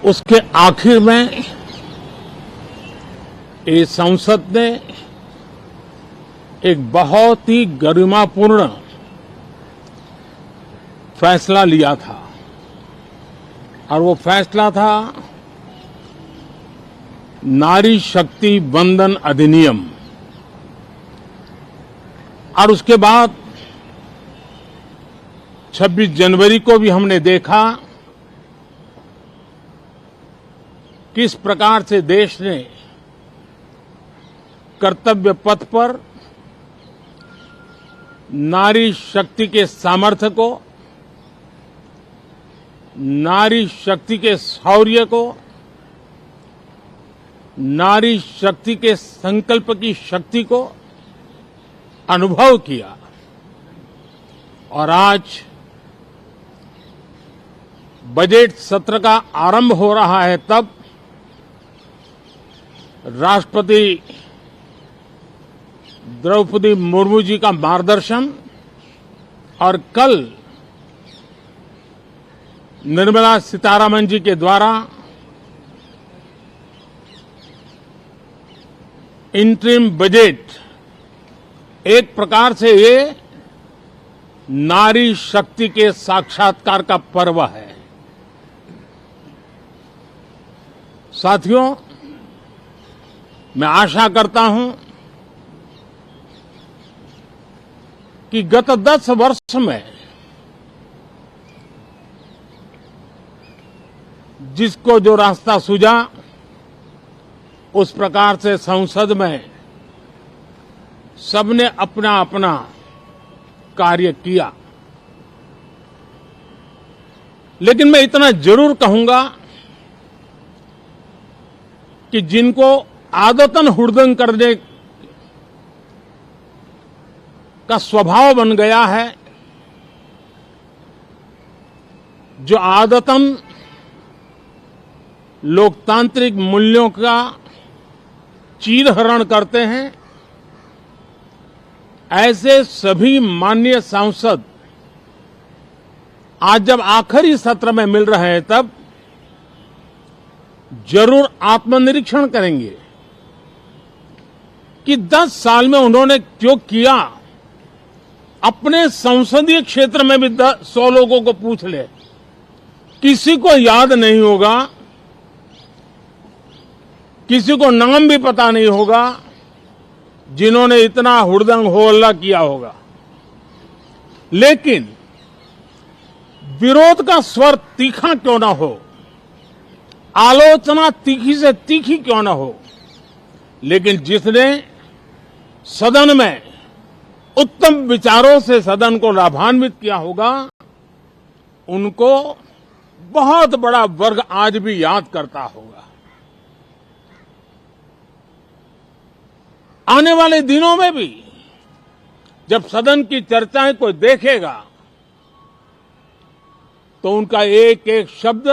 उसके आखिर में ये संसद ने एक बहुत ही गरिमापूर्ण फैसला लिया था और वो फैसला था नारी शक्ति वंदन अधिनियम। और उसके बाद 26 जनवरी को भी हमने देखा किस प्रकार से देश ने कर्तव्य पथ पर नारी शक्ति के सामर्थ्य को, नारी शक्ति के शौर्य को, नारी शक्ति के संकल्प की शक्ति को अनुभव किया। और आज बजट सत्र का आरंभ हो रहा है, तब राष्ट्रपति द्रौपदी मुर्मू जी का मार्गदर्शन और कल निर्मला सीतारमण जी के द्वारा इंटरिम बजट एक प्रकार से ये नारी शक्ति के साक्षात्कार का पर्व है। साथियों, मैं आशा करता हूं कि गत 10 वर्ष में जिसको जो रास्ता सूझा उस प्रकार से संसद में सबने अपना अपना कार्य किया। लेकिन मैं इतना जरूर कहूंगा कि जिनको आदतन हुड़दंग करने का स्वभाव बन गया है, जो आदतन लोकतांत्रिक मूल्यों का चीरहरण करते हैं, ऐसे सभी माननीय सांसद आज जब आखिरी सत्र में मिल रहे हैं, तब जरूर आत्मनिरीक्षण करेंगे कि 10 साल में उन्होंने जो किया। अपने संसदीय क्षेत्र में भी 100 लोगों को पूछ ले, किसी को याद नहीं होगा, किसी को नाम भी पता नहीं होगा जिन्होंने इतना हुड़दंग हो हल्ला किया होगा। लेकिन विरोध का स्वर तीखा क्यों ना हो, आलोचना तीखी से तीखी क्यों ना हो, लेकिन जिसने सदन में उत्तम विचारों से सदन को लाभान्वित किया होगा, उनको बहुत बड़ा वर्ग आज भी याद करता होगा। आने वाले दिनों में भी जब सदन की चर्चाएं कोई देखेगा तो उनका एक एक शब्द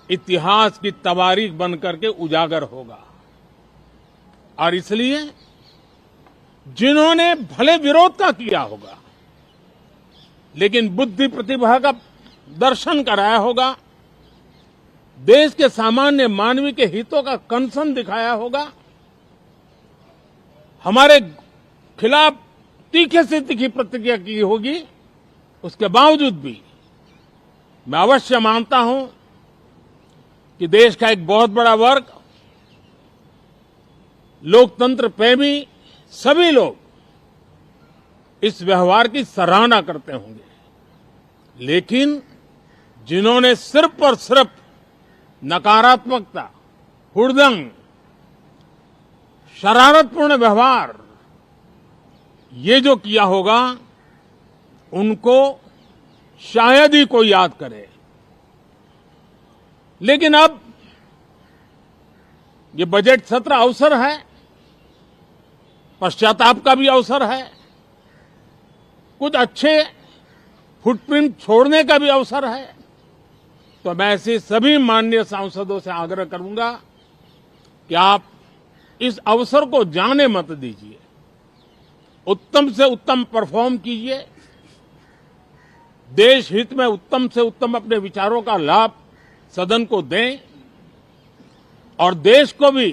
इतिहास की तवारीख बन करके उजागर होगा। और इसलिए जिन्होंने भले विरोध का किया होगा, लेकिन बुद्धि प्रतिभा का दर्शन कराया होगा, देश के सामान्य मानवी के हितों का कंसर्न दिखाया होगा, हमारे खिलाफ तीखे से तीखी प्रतिक्रिया की होगी, उसके बावजूद भी मैं अवश्य मानता हूं कि देश का एक बहुत बड़ा वर्ग, लोकतंत्र प्रेमी सभी लोग इस व्यवहार की सराहना करते होंगे। लेकिन जिन्होंने सिर्फ और सिर्फ नकारात्मकता, हुड़दंग, शरारतपूर्ण व्यवहार ये जो किया होगा, उनको शायद ही कोई याद करे। लेकिन अब ये बजट सत्र अवसर है, पश्चाताप का भी अवसर है, कुछ अच्छे फुटप्रिंट छोड़ने का भी अवसर है। तो मैं ऐसे सभी माननीय सांसदों से आग्रह करूंगा कि आप इस अवसर को जाने मत दीजिए, उत्तम से उत्तम परफॉर्म कीजिए, देश हित में उत्तम से उत्तम अपने विचारों का लाभ सदन को दें और देश को भी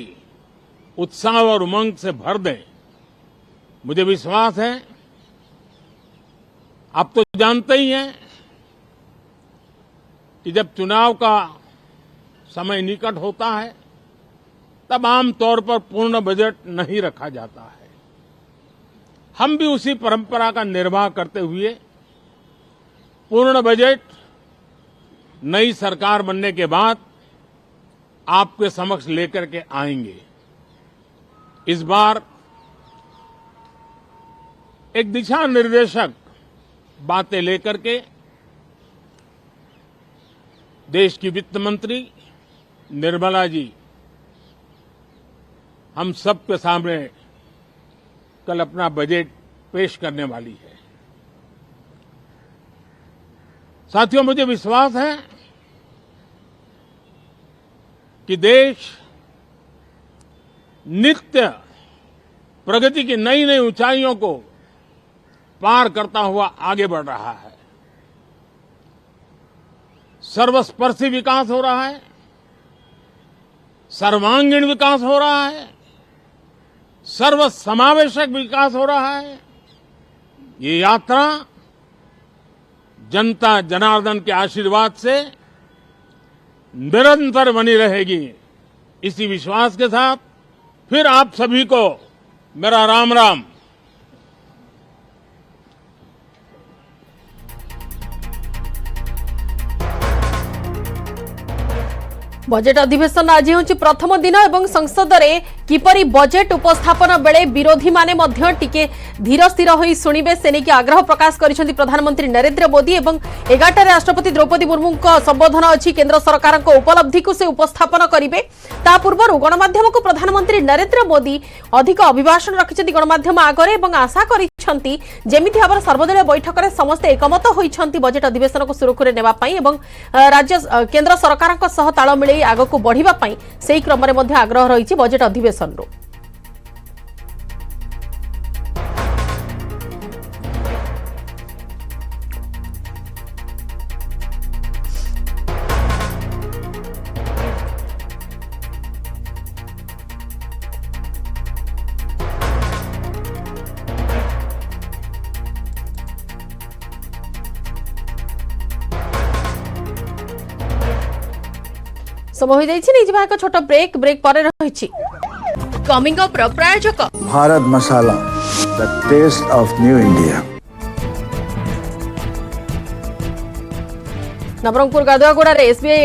उत्साह और उमंग से भर दें। मुझे विश्वास है, आप तो जानते ही हैं कि जब चुनाव का समय निकट होता है तब आमतौर पर पूर्ण बजट नहीं रखा जाता है। हम भी उसी परंपरा का निर्वाह करते हुए पूर्ण बजट नई सरकार बनने के बाद आपके समक्ष लेकर के आएंगे। इस बार एक दिशा निर्देशक बातें लेकर के देश की वित्त मंत्री निर्मला जी हम सब के सामने कल अपना बजट पेश करने वाली है। साथियों, मुझे विश्वास है कि देश नित्य प्रगति की नई नई ऊंचाइयों को पार करता हुआ आगे बढ़ रहा है। सर्वस्पर्शी विकास हो रहा है, सर्वांगीण विकास हो रहा है, सर्वसमावेशक विकास हो रहा है। ये यात्रा जनता जनार्दन के आशीर्वाद से निरंतर बनी रहेगी। इसी विश्वास के साथ फिर आप सभी को मेरा राम राम। बजेट अधिवेशन आज हूँ प्रथम दिन एवं संसद रे किपरि बजेट उपस्थापन बेले विरोधी माने मध्य टिके धीर स्थिर होई सुनिबे से नेकी आग्रह प्रकाश करिसेंती प्रधानमंत्री नरेंद्र मोदी एवं 11 राष्ट्रपति द्रौपदी मुर्मू को संबोधन अछि केंद्र सरकार को उपलब्धि को से उपस्थापन करिवे। ता पूर्व गणमाध्यम को प्रधानमंत्री नरेंद्र मोदी अधिक अभिभाषण रखिसेंती गणमाध्यम आगरे एवं आशा करिसेंती जेमिति भाबर सर्वदलीय बैठक रे समस्त एकमत होइछंती बजेट अधिवेशन को सुरखुरे नेबा पई एवं राज्य केंद्र सरकार को सह ताल मिले आग को बढ़िबा पई सेही क्रम रे मध्ये आग्रह रहिछि बजेट अधिवेशन रो। समय हो जाइछि नि जिबा एक छोट ब्रेक पर रहिछि कमिंग अप रो प्रायोजक Bharat masala the taste of new India. Nabarangpur Gadhuaguda रे एसबीआई